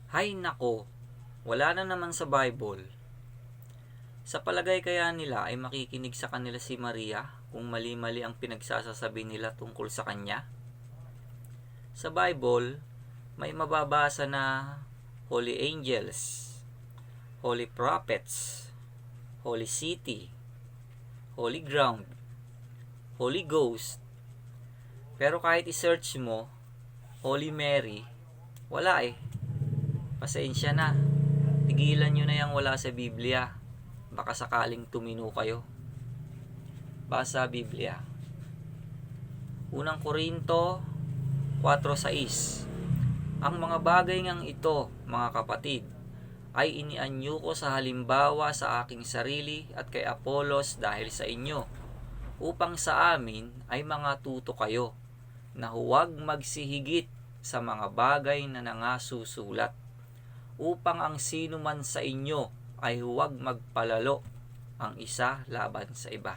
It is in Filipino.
Hay nako, wala na naman sa Bible. Sa palagay kaya nila ay makikinig sa kanila si Maria kung mali-mali ang pinagsasasabi nila tungkol sa kanya? Sa Bible, may mababasa na Holy Angels, Holy Prophets, Holy City, Holy Ground, Holy Ghost. Pero kahit i-search mo, Holy Mary, wala eh. Pasensya na. Tigilan nyo na yung wala sa Biblia. Baka sakaling tumino kayo. Basa Biblia. Unang Korinto 4:6. Ang mga bagay ngang ito, mga kapatid, ay inianyo ko sa halimbawa sa aking sarili at kay Apolos dahil sa inyo, upang sa amin ay mga tuto kayo, na huwag magsihigit sa mga bagay na nangasusulat, upang ang sino man sa inyo ay huwag magpalalo ang isa laban sa iba.